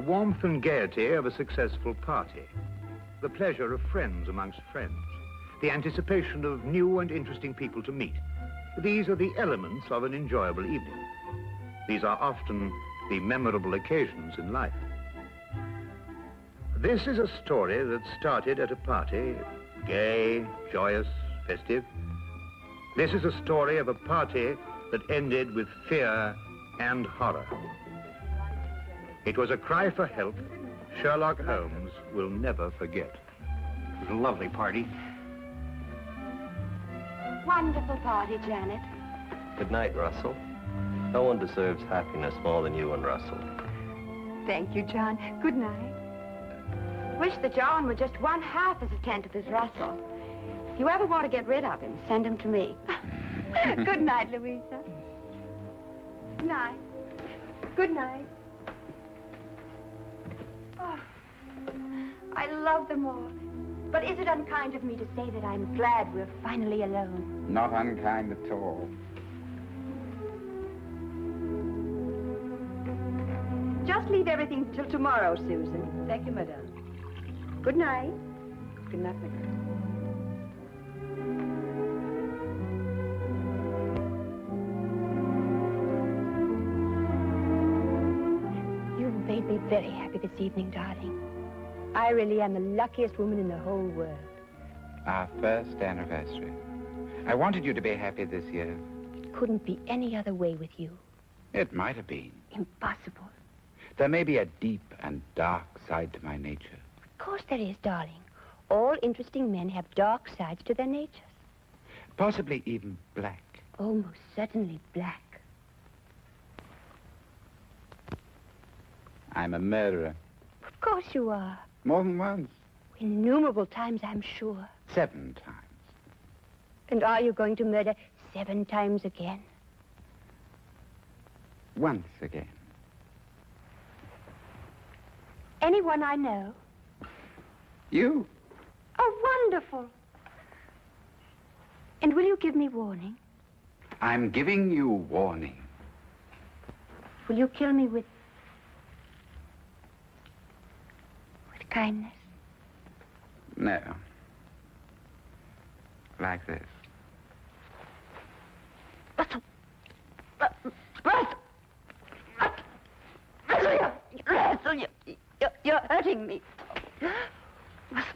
The warmth and gaiety of a successful party. The pleasure of friends amongst friends. The anticipation of new and interesting people to meet. These are the elements of an enjoyable evening. These are often the memorable occasions in life. This is a story that started at a party, gay, joyous, festive. This is a story of a party that ended with fear and horror. It was a cry for help Sherlock Holmes will never forget. It was a lovely party. Wonderful party, Janet. Good night, Russell. No one deserves happiness more than you and Russell. Thank you, John. Good night. Wish that John were just one half as attentive as Russell. If you ever want to get rid of him, send him to me. Good night, Louisa. Good night. Good night. Oh, I love them all. But is it unkind of me to say that I'm glad we're finally alone? Not unkind at all. Just leave everything till tomorrow, Susan. Thank you, madame. Good night. Good night, madame. You've made me very happy this evening, darling. I really am the luckiest woman in the whole world. Our first anniversary. I wanted you to be happy this year. It couldn't be any other way with you. It might have been. Impossible. There may be a deep and dark side to my nature. Of course there is, darling. All interesting men have dark sides to their natures. Possibly even black. Oh, most certainly black. I'm a murderer. Of course you are. More than once. Innumerable times, I'm sure. 7 times. And are you going to murder 7 times again? Once again. Anyone I know? You? Oh, wonderful. And will you give me warning? I'm giving you warning. Will you kill me with kindness? No. Like this. Russell! Russell, you're hurting me. Russell,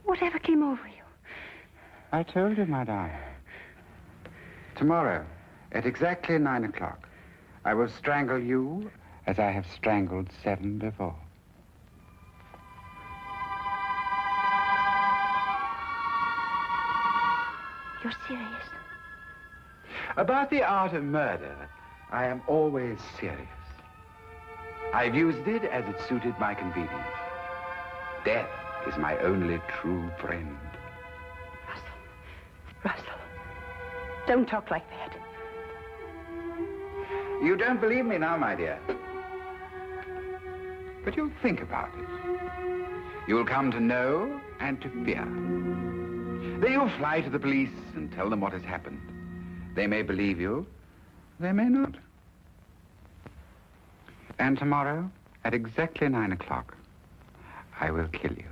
whatever came over you? I told you, my darling. Tomorrow, at exactly 9 o'clock, I will strangle you as I have strangled 7 before. You're serious? About the art of murder, I am always serious. I've used it as it suited my convenience. Death is my only true friend. Russell, don't talk like that. You don't believe me now, my dear. But you'll think about it. You'll come to know and to fear. Then you'll fly to the police and tell them what has happened. They may believe you, they may not. And tomorrow, at exactly 9 o'clock, I will kill you.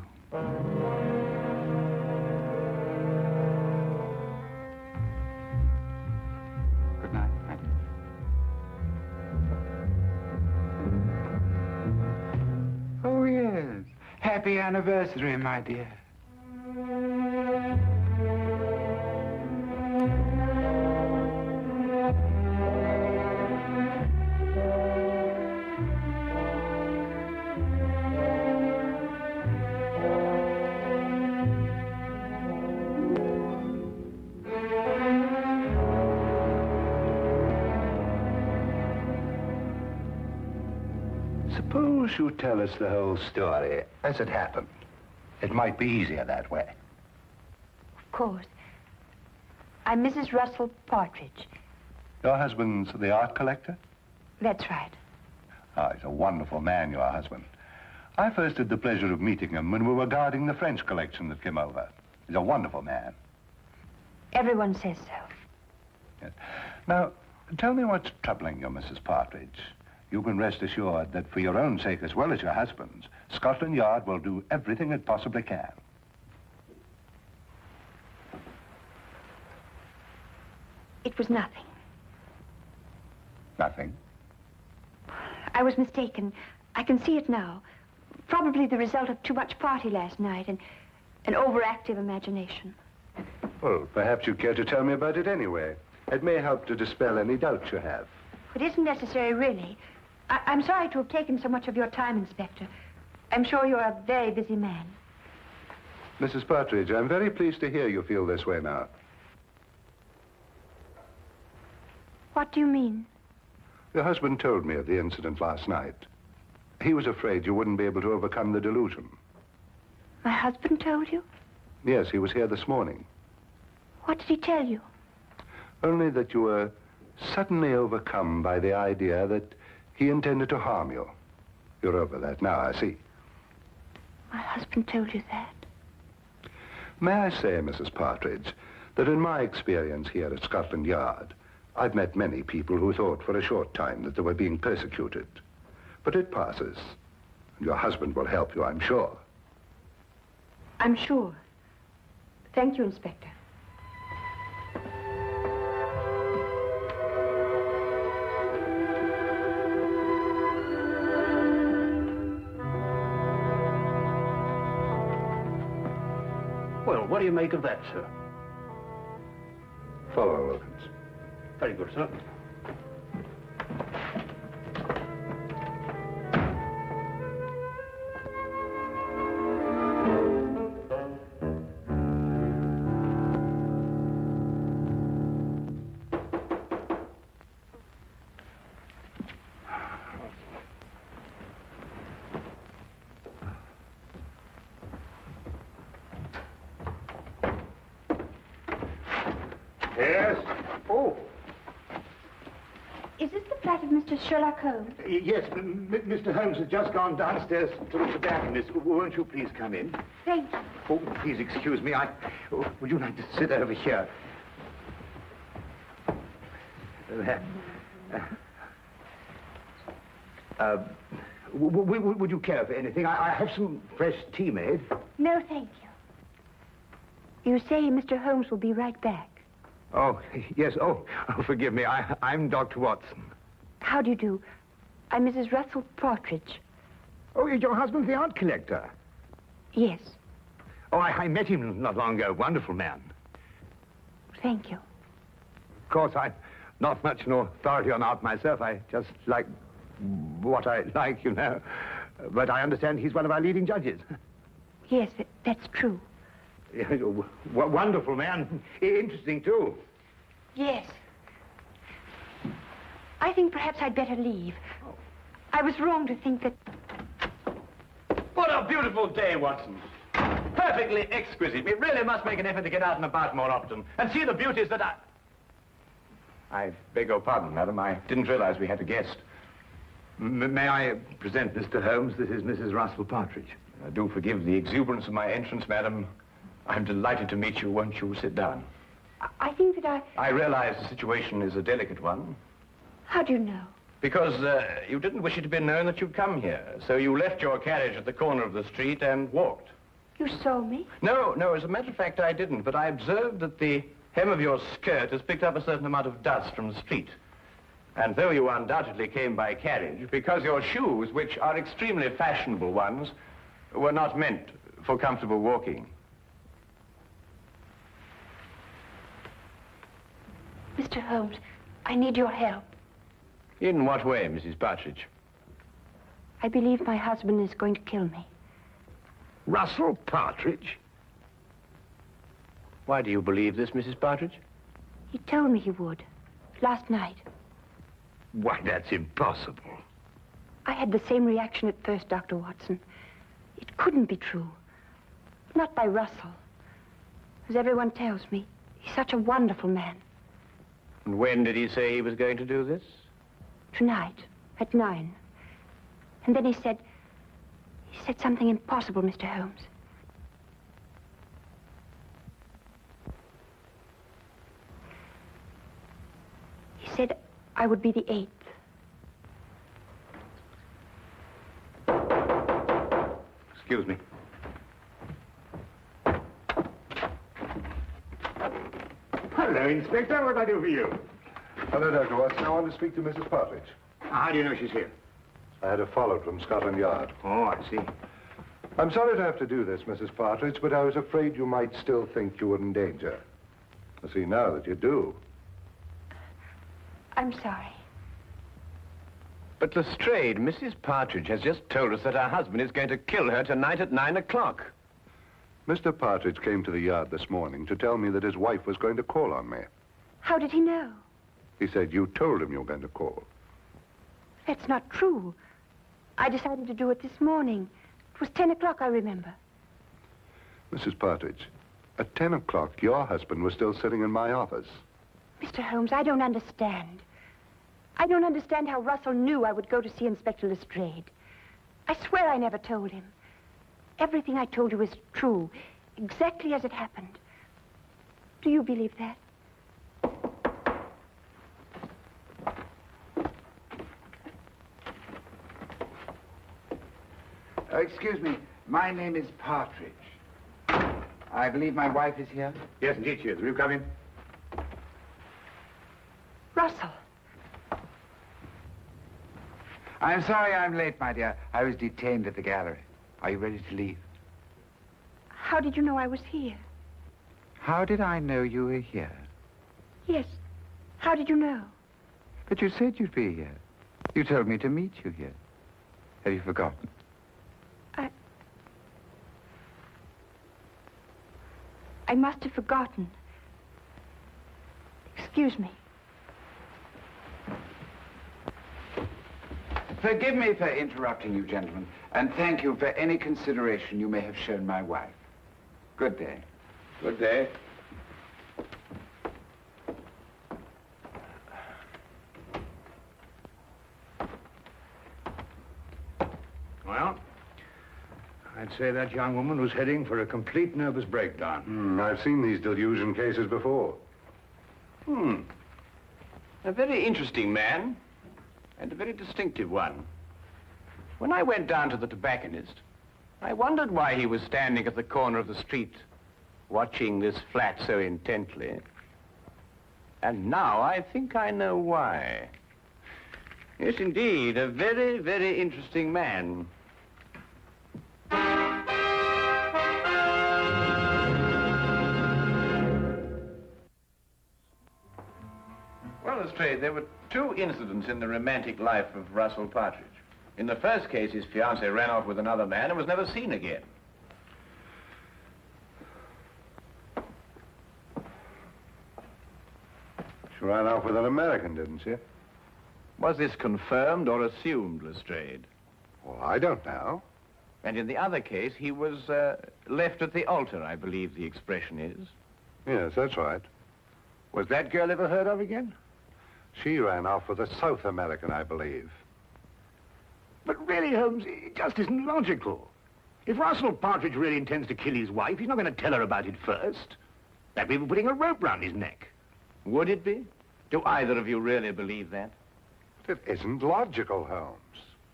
Good night, madam. Oh, yes. Happy anniversary, my dear. Suppose you tell us the whole story as it happened. It might be easier that way. Of course. I'm Mrs. Russell Partridge. Your husband's the art collector? That's right. Oh, he's a wonderful man, your husband. I first had the pleasure of meeting him when we were guarding the French collection that came over. He's a wonderful man. Everyone says so. Yes. Now, Tell me what's troubling you, Mrs. Partridge. You can rest assured that for your own sake as well as your husband's, Scotland Yard will do everything it possibly can. It was nothing. Nothing? I was mistaken. I can see it now. Probably the result of too much party last night and an overactive imagination. Well, perhaps you care to tell me about it anyway. It may help to dispel any doubts you have. It isn't necessary, really. I'm sorry to have taken so much of your time, Inspector. I'm sure you're a very busy man. Mrs. Partridge, I'm very pleased to hear you feel this way now. What do you mean? Your husband told me of the incident last night. He was afraid you wouldn't be able to overcome the delusion. My husband told you? Yes, he was here this morning. What did he tell you? Only that you were suddenly overcome by the idea that he intended to harm you. You're over that now, I see. My husband told you that? May I say, Mrs. Partridge, that in my experience here at Scotland Yard, I've met many people who thought for a short time that they were being persecuted. But it passes. Your husband will help you, I'm sure. I'm sure. Thank you, Inspector. Well, what do you make of that, sir? Follow, Wilkins. Very good, sir. Yes? Oh, Is this the flat of Mr. Sherlock Holmes? yes, Mr. Holmes has just gone downstairs to look for darkness. Won't you please come in? Thank you. Oh, please excuse me. Would you like to sit over here? There. Would you care for anything? I have some fresh tea made. No, thank you. You say Mr. Holmes will be right back. Oh, yes. Oh, forgive me. I'm Dr. Watson. How do you do? I'm Mrs. Russell Partridge. Oh, your husband's the art collector. Yes, Oh, I met him not long ago. Wonderful man. thank you. Of course, I'm not much an authority on art myself. I just like what I like, you know. But I understand he's one of our leading judges. Yes, that's true. Wonderful man. Interesting, too. Yes. I think perhaps I'd better leave. I was wrong to think that... What a beautiful day, Watson. Perfectly exquisite. We really must make an effort to get out and about more often and see the beauties that I beg your pardon, madam. I didn't realize we had a guest. May I present Mr. Holmes? This is Mrs. Russell Partridge. Do forgive the exuberance of my entrance, madam. I'm delighted to meet you. Won't you sit down? I think that I realize the situation is a delicate one. How do you know? Because you didn't wish it to be known that you'd come here. So you left your carriage at the corner of the street and walked. You saw me? No, as a matter of fact, I didn't. But I observed that the hem of your skirt has picked up a certain amount of dust from the street. And though you undoubtedly came by carriage, because your shoes, which are extremely fashionable ones, were not meant for comfortable walking. Mr. Holmes, I need your help. In what way, Mrs. Partridge? I believe my husband is going to kill me. Russell Partridge? Why do you believe this, Mrs. Partridge? He told me he would. Last night. Why, that's impossible. I had the same reaction at first, Dr. Watson. It couldn't be true. Not by Russell. As everyone tells me, he's such a wonderful man. And when did he say he was going to do this? Tonight, at 9. And then he said something impossible, Mr. Holmes. He said, I would be the 8th. Excuse me. Hello, Inspector. What can I do for you? Hello, Dr. Watson. I want to speak to Mrs. Partridge. How do you know she's here? I had her followed from Scotland Yard. Oh, I see. I'm sorry to have to do this, Mrs. Partridge, but I was afraid you might still think you were in danger. I see now that you do. I'm sorry. But Lestrade, Mrs. Partridge has just told us that her husband is going to kill her tonight at 9 o'clock. Mr. Partridge came to the yard this morning to tell me that his wife was going to call on me. How did he know? He said you told him you were going to call. That's not true. I decided to do it this morning. It was 10 o'clock, I remember. Mrs. Partridge, at 10 o'clock, your husband was still sitting in my office. Mr. Holmes, I don't understand. I don't understand how Russell knew I would go to see Inspector Lestrade. I swear I never told him. Everything I told you is true, exactly as it happened. Do you believe that? Excuse me. My name is Partridge. I believe my wife is here. Yes, indeed she is. Will you come in? Russell. I'm sorry I'm late, my dear. I was detained at the gallery. Are you ready to leave? How did you know I was here? How did I know you were here? Yes. How did you know? But you said you'd be here. You told me to meet you here. Have you forgotten? I must have forgotten. Excuse me. Forgive me for interrupting you, gentlemen, and thank you for any consideration you may have shown my wife. Good day. Good day. Well, I'd say that young woman was heading for a complete nervous breakdown. I've seen these delusion cases before. A very interesting man, and a very distinctive one. When I went down to the tobacconist, I wondered why he was standing at the corner of the street, watching this flat so intently. And now I think I know why. Yes, indeed, a very, very interesting man. Well, Lestrade, there were two incidents in the romantic life of Russell Partridge. In the first case, his fiancée ran off with another man and was never seen again. She ran off with an American, didn't she? Was this confirmed or assumed, Lestrade? Well, I don't know. And in the other case, he was left at the altar, I believe the expression is. Yes, that's right. Was that girl ever heard of again? She ran off with a South American, I believe. But really, Holmes, it just isn't logical. If Russell Partridge really intends to kill his wife, he's not going to tell her about it first. That'd be putting a rope round his neck. Would it be? Do either of you really believe that? It isn't logical, Holmes.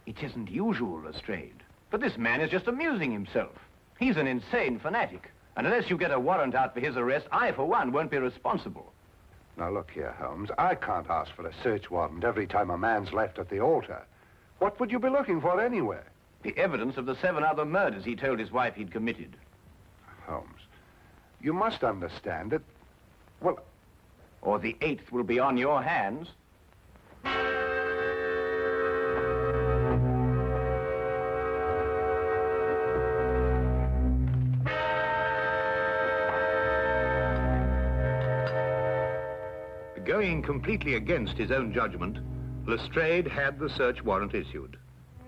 It isn't usual, Lestrade. But this man is just amusing himself. He's an insane fanatic. And unless you get a warrant out for his arrest, I, for one, won't be responsible. Now, look here, Holmes. I can't ask for a search warrant every time a man's left at the altar. What would you be looking for anyway? The evidence of the 7 other murders he told his wife he'd committed. Holmes, you must understand that, well... Or the 8th will be on your hands. Going completely against his own judgment, Lestrade had the search warrant issued,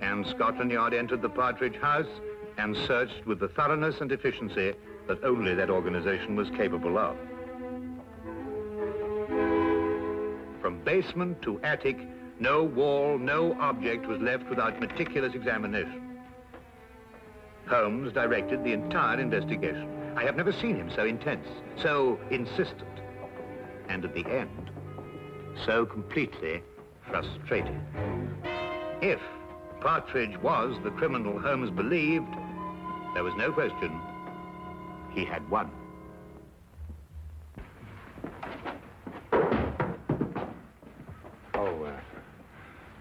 and Scotland Yard entered the Partridge house and searched with the thoroughness and efficiency that only that organization was capable of. From basement to attic, no wall, no object was left without meticulous examination. Holmes directed the entire investigation. I have never seen him so intense, so insistent, and at the end, so completely frustrated. If Partridge was the criminal Holmes believed, there was no question he had won.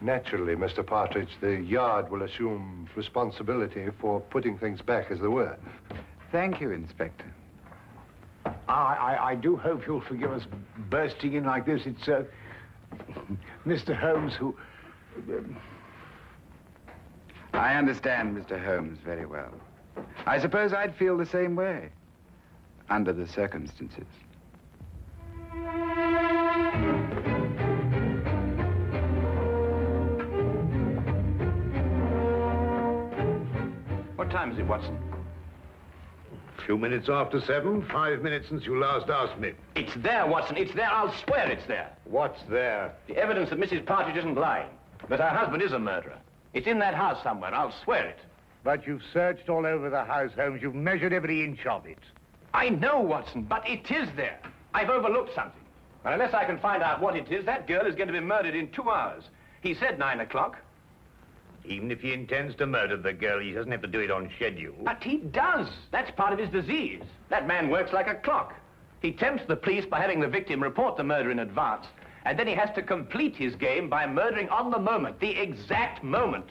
Naturally, Mr. Partridge, the Yard will assume responsibility for putting things back as they were. Thank you, Inspector. I do hope you'll forgive us bursting in like this. It's, Mr. Holmes who... I understand Mr. Holmes very well. I suppose I'd feel the same way, under the circumstances. What time is it, Watson? A few minutes after 7, 5 minutes since you last asked me. It's there, Watson. It's there. I'll swear it's there. What's there? The evidence that Mrs. Partridge isn't lying, that her husband is a murderer. It's in that house somewhere. I'll swear it. But you've searched all over the house, Holmes. You've measured every inch of it. I know, Watson, but it is there. I've overlooked something. And unless I can find out what it is, that girl is going to be murdered in 2 hours. He said 9 o'clock. Even if he intends to murder the girl, he doesn't have to do it on schedule. But he does. That's part of his disease. That man works like a clock. He tempts the police by having the victim report the murder in advance, and then he has to complete his game by murdering on the moment, the exact moment.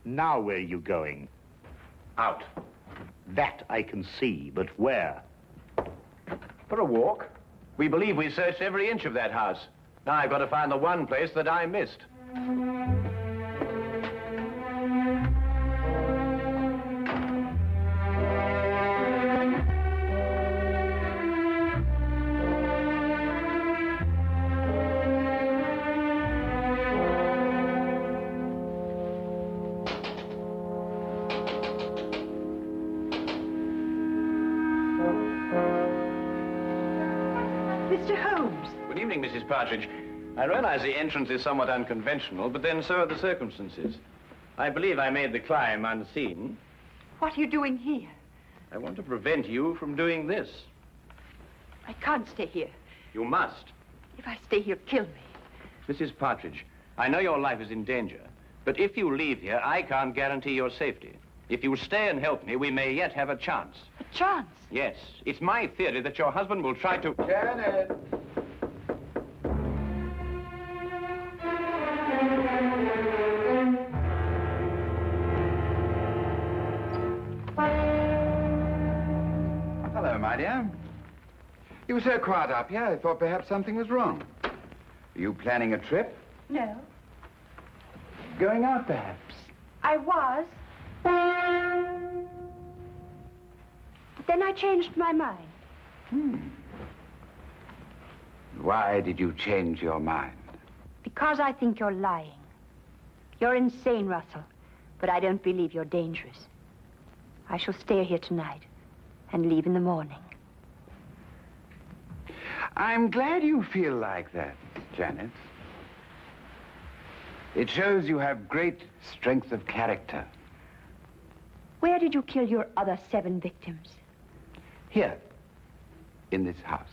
Now where are you going? Out. That I can see, but where? For a walk. We believe we searched every inch of that house. Now I've got to find the one place that I missed. Mr. Holmes. Good evening, Mrs. Partridge. I realize the entrance is somewhat unconventional, but then so are the circumstances. I believe I made the climb unseen. What are you doing here? I want to prevent you from doing this. I can't stay here. You must. If I stay here, kill me. Mrs. Partridge, I know your life is in danger, but if you leave here, I can't guarantee your safety. If you stay and help me, we may yet have a chance. A chance? Yes. It's my theory that your husband will try to... Janet! Hello, my dear. You were so quiet up here, I thought perhaps something was wrong. Are you planning a trip? No. Going out, perhaps? I was. But then I changed my mind. Why did you change your mind? Because I think you're lying. You're insane, Russell. But I don't believe you're dangerous. I shall stay here tonight and leave in the morning. I'm glad you feel like that, Janet. It shows you have great strength of character. Where did you kill your other 7 victims? Here, in this house.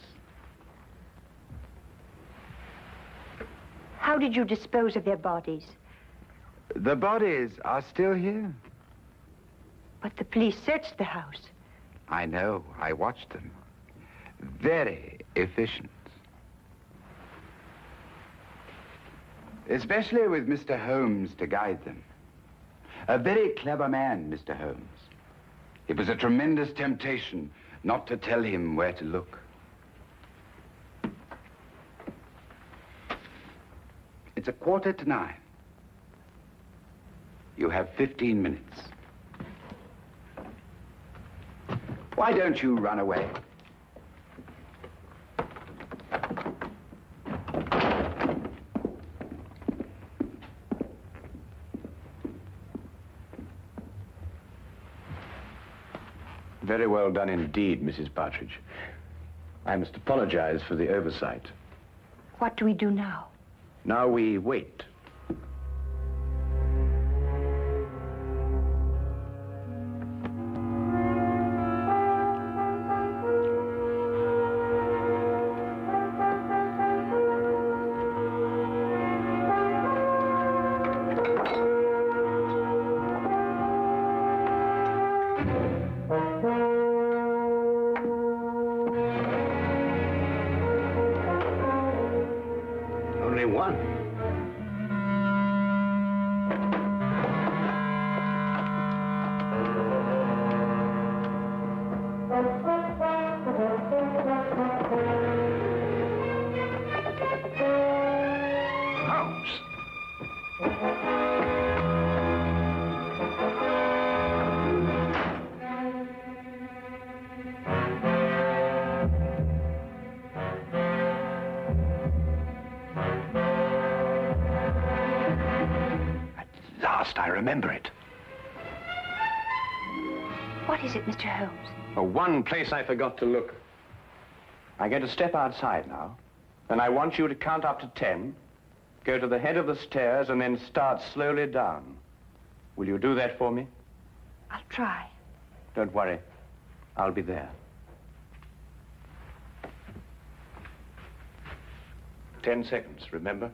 How did you dispose of their bodies? The bodies are still here. But the police searched the house. I know. I watched them. Very efficient. Especially with Mr. Holmes to guide them. A very clever man, Mr. Holmes. It was a tremendous temptation not to tell him where to look. It's 8:45. You have 15 minutes. Why don't you run away? Very well done indeed, Mrs. Partridge. I must apologize for the oversight. What do we do now? Now we wait. Only one. Holmes. Last, I remember it. What is it, Mr. Holmes? Oh, one place I forgot to look. I'm going to step outside now, and I want you to count up to 10, go to the head of the stairs, and then start slowly down. Will you do that for me? I'll try. Don't worry. I'll be there. 10 seconds, remember?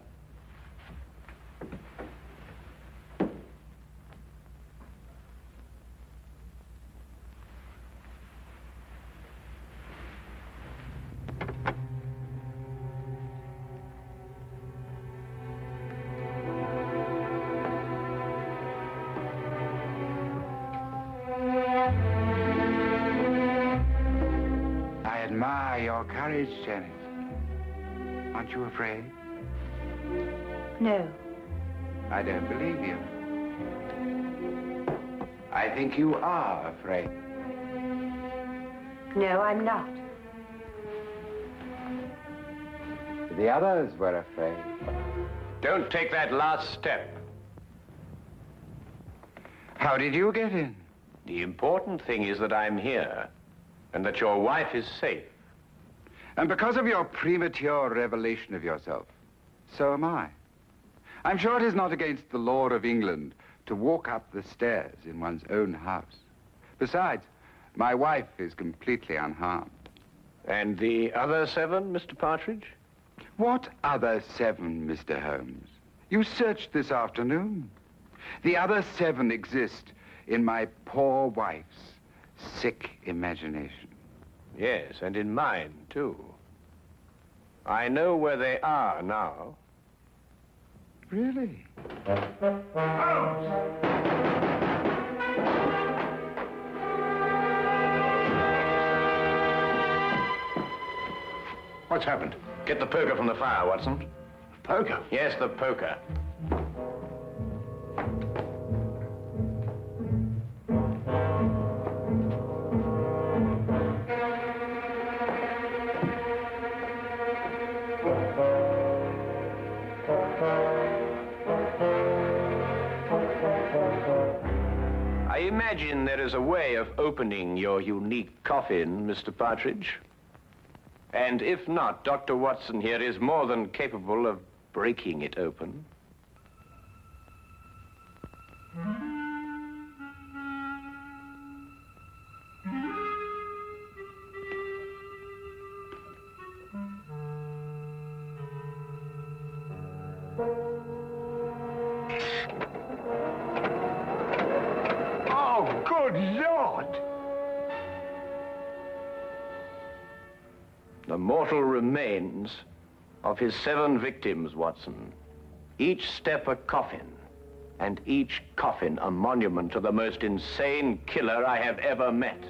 I admire your courage, Janet. Aren't you afraid? No. I don't believe you. I think you are afraid. No, I'm not. The others were afraid. Don't take that last step. How did you get in? The important thing is that I'm here, and that your wife is safe. And because of your premature revelation of yourself, so am I. I'm sure it is not against the law of England to walk up the stairs in one's own house. Besides, my wife is completely unharmed. And the other 7, Mr. Partridge? What other 7, Mr. Holmes? You searched this afternoon. The other 7 exist in my poor wife's sick imagination. Yes, and in mine, too. I know where they are now. Really? What's happened? Get the poker from the fire, Watson. Poker? Yes, the poker. I imagine there is a way of opening your unique coffin, Mr. Partridge. And if not, Dr. Watson here is more than capable of breaking it open. Oh, good Lord! The mortal remains of his 7 victims, Watson. Each step a coffin, and each coffin a monument to the most insane killer I have ever met.